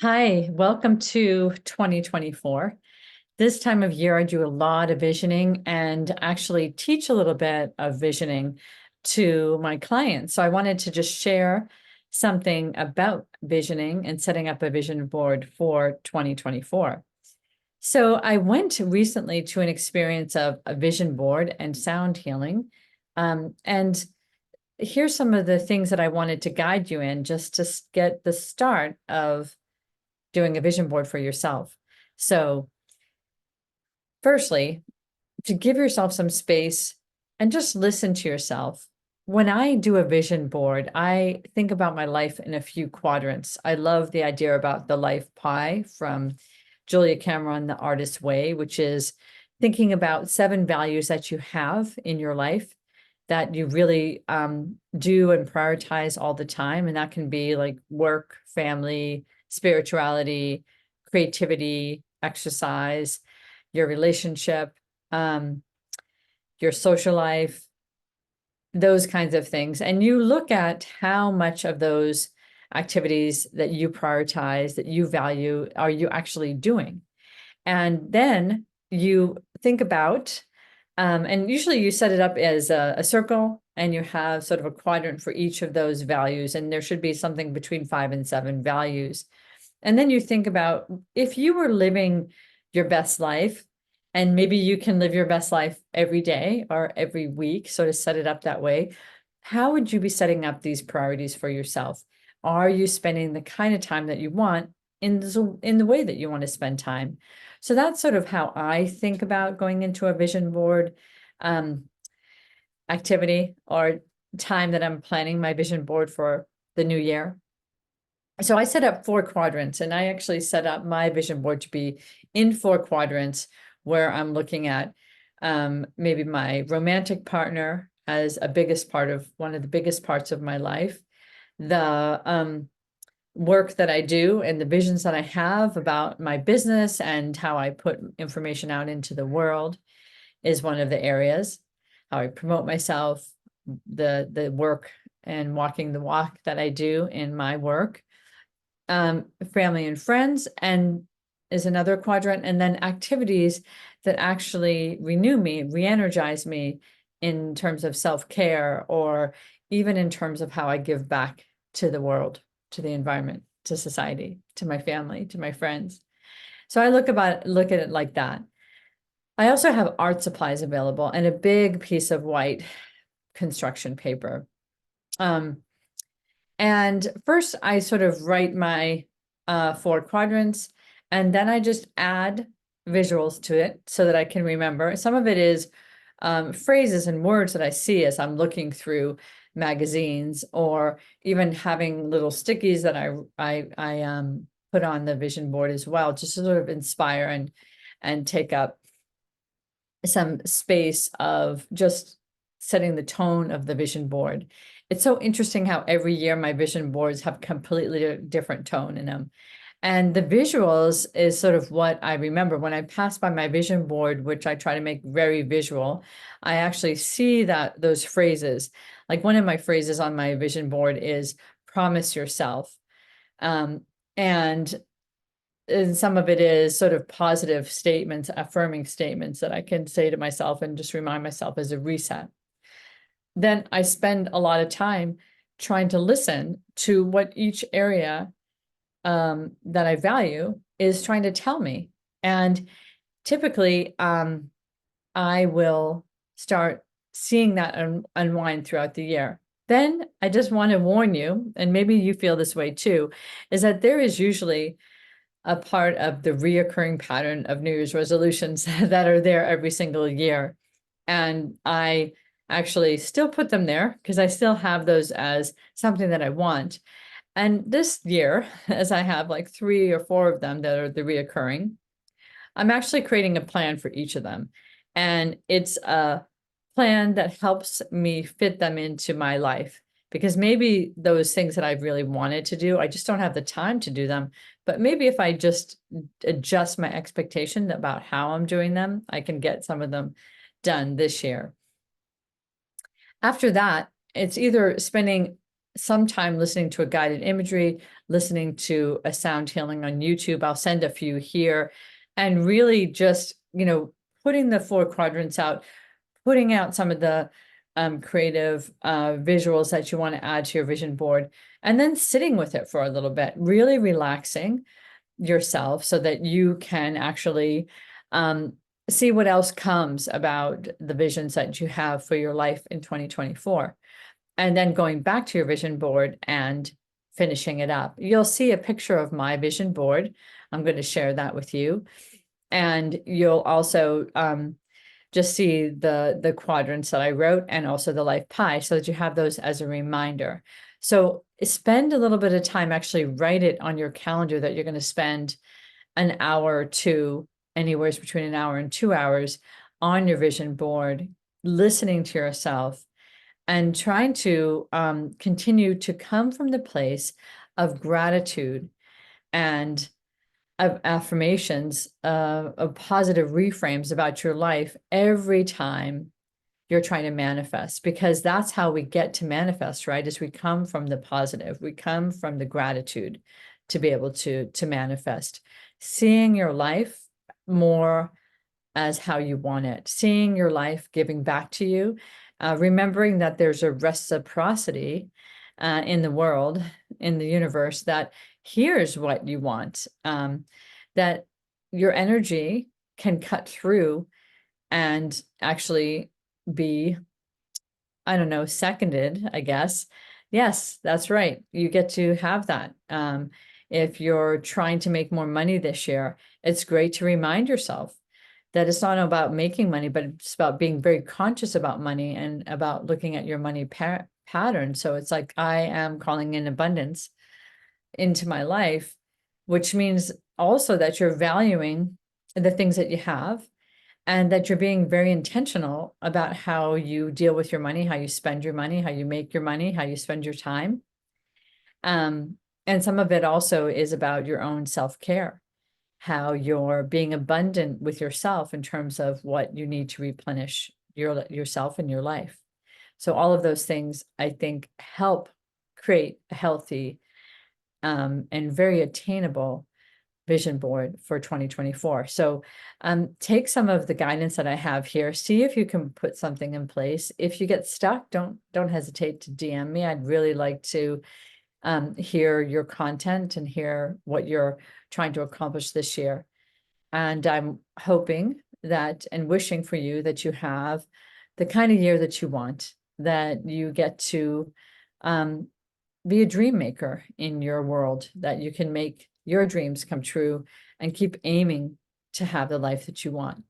Hi, welcome to 2024. This time of year, I do a lot of visioning and actually teach a little bit of visioning to my clients. So I wanted to just share something about visioning and setting up a vision board for 2024. So I went recently to an experience of a vision board and sound healing. And here's some of the things that I wanted to guide you in just to get the start of doing a vision board for yourself. So firstly, to give yourself some space and just listen to yourself. When I do a vision board, I think about my life in a few quadrants. I love the idea about the life pie from Julia Cameron, The Artist's Way, which is thinking about 7 values that you have in your life that you really do and prioritize all the time. And that can be like work, family, spirituality, creativity, exercise, your relationship, your social life, those kinds of things. And you look at how much of those activities that you prioritize, that you value, are you actually doing? And then you think about, and usually you set it up as a circle and you have sort of a quadrant for each of those values. And there should be something between 5 and 7 values. And then you think about if you were living your best life, and maybe you can live your best life every day or every week, sort of set it up that way. How would you be setting up these priorities for yourself? Are you spending the kind of time that you want in the way that you want to spend time? So that's sort of how I think about going into a vision board activity or time that I'm planning my vision board for the new year. So I set up 4 quadrants, and I actually set up my vision board to be in 4 quadrants where I'm looking at maybe my romantic partner as one of the biggest parts of my life, the work that I do and the visions that I have about my business and how I put information out into the world is one of the areas, how I promote myself, the work and walking the walk that I do in my work. Family and friends and is another quadrant, and then activities that actually renew me, re-energize me in terms of self-care, or even in terms of how I give back to the world, to the environment, to society, to my family, to my friends. So I look at it like that. I also have art supplies available and a big piece of white construction paper. And first I sort of write my 4 quadrants, and then I just add visuals to it so that I can remember. Some of it is phrases and words that I see as I'm looking through magazines, or even having little stickies that I put on the vision board as well, just to sort of inspire and take up some space of just setting the tone of the vision board. It's so interesting how every year my vision boards have completely different tone in them. And the visuals is sort of what I remember when I pass by my vision board, which I try to make very visual. I actually see that those phrases, like one of my phrases on my vision board is promise yourself. And some of it is sort of positive statements, affirming statements that I can say to myself and just remind myself as a reset. Then I spend a lot of time trying to listen to what each area that I value is trying to tell me. And typically, I will start seeing that unwind throughout the year. Then I just want to warn you, and maybe you feel this way too, is that there is usually a part of the reoccurring pattern of New Year's resolutions that are there every single year. And I actually still put them there because I still have those as something that I want. And this year, as I have like 3 or 4 of them that are the reoccurring, I'm actually creating a plan for each of them. And it's a plan that helps me fit them into my life, because maybe those things that I've really wanted to do, I just don't have the time to do them. But maybe if I just adjust my expectation about how I'm doing them, I can get some of them done this year. After that, it's either spending some time listening to a guided imagery, listening to a sound healing on YouTube. I'll send a few here, and really just, putting the 4 quadrants out, putting out some of the creative visuals that you want to add to your vision board, and then sitting with it for a little bit, really relaxing yourself so that you can actually see what else comes about the visions that you have for your life in 2024. And then going back to your vision board and finishing it up. You'll see a picture of my vision board. I'm going to share that with you. And you'll also just see the quadrants that I wrote, and also the life pie, so that you have those as a reminder. So spend a little bit of time, actually write it on your calendar that you're going to spend an hour or two, anywhere between an hour and 2 hours, on your vision board, listening to yourself and trying to continue to come from the place of gratitude and of affirmations, of positive reframes about your life every time you're trying to manifest, because that's how we get to manifest, right? Is we come from the positive, we come from the gratitude to be able to manifest, seeing your life more as how you want it, seeing your life giving back to you, remembering that there's a reciprocity in the world, in the universe, that here's what you want, that your energy can cut through and actually be, I don't know, seconded, I guess. Yes, that's right. You get to have that. If you're trying to make more money this year, it's great to remind yourself that it's not about making money, but it's about being very conscious about money and about looking at your money pattern. So it's like, I am calling in abundance into my life, which means also that you're valuing the things that you have, and that you're being very intentional about how you deal with your money, how you spend your money, how you make your money, how you spend your time. And some of it also is about your own self-care, how you're being abundant with yourself in terms of what you need to replenish yourself and your life. So all of those things, I think, help create a healthy and very attainable vision board for 2024. So take some of the guidance that I have here, see if you can put something in place. If you get stuck, don't hesitate to DM me. I'd really like to hear your content and hear what you're trying to accomplish this year. And I'm hoping that and wishing for you that you have the kind of year that you want, that you get to be a dream maker in your world, that you can make your dreams come true and keep aiming to have the life that you want.